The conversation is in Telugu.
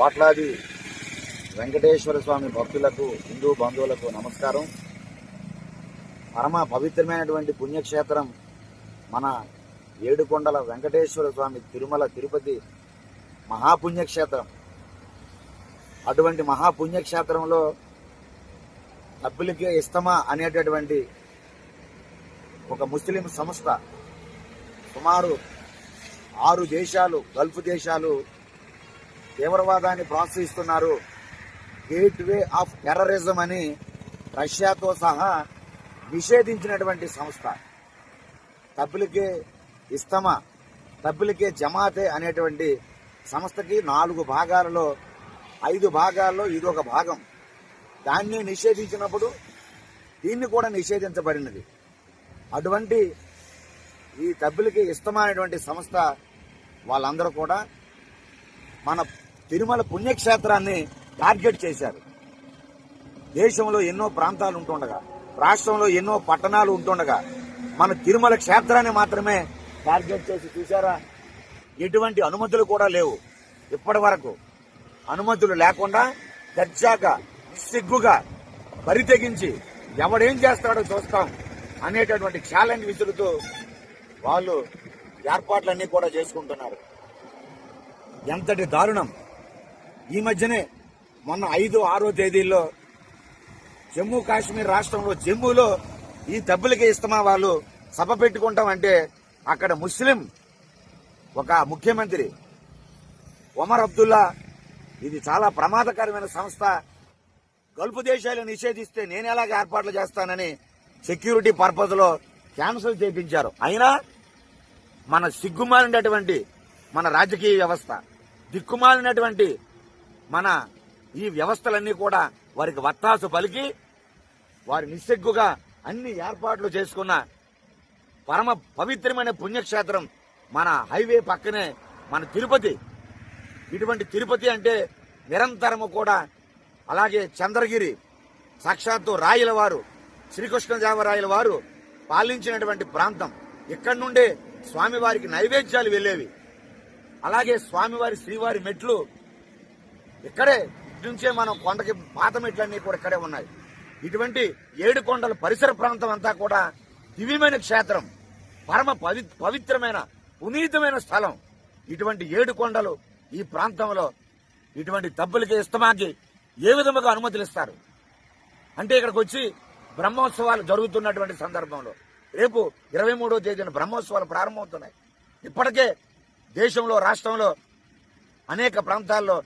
కోట్లాది వెంకటేశ్వర స్వామి భక్తులకు హిందూ బంధువులకు నమస్కారం. పరమ పవిత్రమైనటువంటి పుణ్యక్షేత్రం మన ఏడుకొండల వెంకటేశ్వర స్వామి తిరుమల తిరుపతి మహాపుణ్యక్షేత్రం. అటువంటి మహాపుణ్యక్షేత్రంలో డబ్బులకే ఇస్తమా అనేటటువంటి ఒక ముస్లిం సంస్థ సుమారు 6 దేశాలు, గల్ఫ్ దేశాలు తీవ్రవాదాన్ని ప్రోత్సహిస్తున్నారు, గేట్వే ఆఫ్ టెర్రరిజం అని రష్యాతో సహా నిషేధించినటువంటి సంస్థ. డబ్బులకే ఇస్తమా, డబ్బులకే జమాతే అనేటువంటి సంస్థకి 4 భాగాలలో 5 భాగాల్లో ఇదొక భాగం. దాన్ని నిషేధించినప్పుడు దీన్ని కూడా నిషేధించబడినది. అటువంటి ఈ డబ్బులకి ఇస్తమా అనేటువంటి సంస్థ వాళ్ళందరూ కూడా మన తిరుమల పుణ్యక్షేత్రాన్ని టార్గెట్ చేశారు. దేశంలో ఎన్నో ప్రాంతాలు ఉంటుండగా, రాష్ట్రంలో ఎన్నో పట్టణాలు ఉంటుండగా మన తిరుమల క్షేత్రాన్ని మాత్రమే టార్గెట్ చేసి చూశారా. ఎటువంటి అనుమతులు కూడా లేవు. ఇప్పటి వరకు అనుమతులు లేకుండా దర్జాగా సిగ్గుగా బరి తెగించి ఎవడేం చేస్తాడో చూస్తాం అనేటటువంటి ఛాలెంజ్ విసురుతూ వాళ్ళు ఏర్పాట్లన్నీ కూడా చేసుకుంటున్నారు. ఎంతటి దారుణం! ఈ మధ్యనే మొన్న 5, 6 తేదీల్లో జమ్మూ కాశ్మీర్ రాష్ట్రంలో జమ్మూలో ఈ డబ్బులకి ఇస్తమా వాళ్ళు సభ పెట్టుకుంటామంటే అక్కడ ముస్లిం ఒక ముఖ్యమంత్రి ఒమర్ అబ్దుల్లా, ఇది చాలా ప్రమాదకరమైన సంస్థ, గల్ఫ్ దేశాలు నిషేధిస్తే నేను ఎలాగ ఏర్పాట్లు చేస్తానని సెక్యూరిటీ పర్పస్ లో క్యాన్సిల్ చేయించారు. అయినా మన సిగ్గుమాలినటువంటి మన రాజకీయ వ్యవస్థ, దిక్కుమాలినటువంటి మన ఈ వ్యవస్థలన్నీ కూడా వారికి వత్తాసు పలికి వారి నిస్సిగ్గుగా అన్ని ఏర్పాట్లు చేసుకున్న పరమ పవిత్రమైన పుణ్యక్షేత్రం మన హైవే పక్కనే మన తిరుపతి. ఇటువంటి తిరుపతి అంటే నిరంతరము కూడా, అలాగే చంద్రగిరి సాక్షాత్తు రాయల వారు శ్రీకృష్ణదేవరాయల వారు పాలించినటువంటి ప్రాంతం. ఇక్కడి నుండే స్వామివారికి నైవేద్యాలు వెళ్లేవి. అలాగే స్వామివారి శ్రీవారి మెట్లు ఇక్కడే నుంచే మనం కొండకి పాత మెట్లన్నీ కూడా ఇక్కడే ఉన్నాయి. ఇటువంటి ఏడుకొండల పరిసర ప్రాంతం అంతా కూడా దివ్యమైన క్షేత్రం, పరమ పవిత్రమైన పునీతమైన స్థలం. ఇటువంటి ఏడుకొండలు ఈ ప్రాంతంలో ఇటువంటి డబ్బులకి ఇస్తమాకి ఏ విధముగా అనుమతులు ఇస్తారు అంటే, ఇక్కడికి వచ్చి బ్రహ్మోత్సవాలు జరుగుతున్నటువంటి సందర్భంలో రేపు 23వ తేదీన బ్రహ్మోత్సవాలు ప్రారంభమవుతున్నాయి. ఇప్పటికే దేశంలో, రాష్ట్రంలో అనేక ప్రాంతాల్లో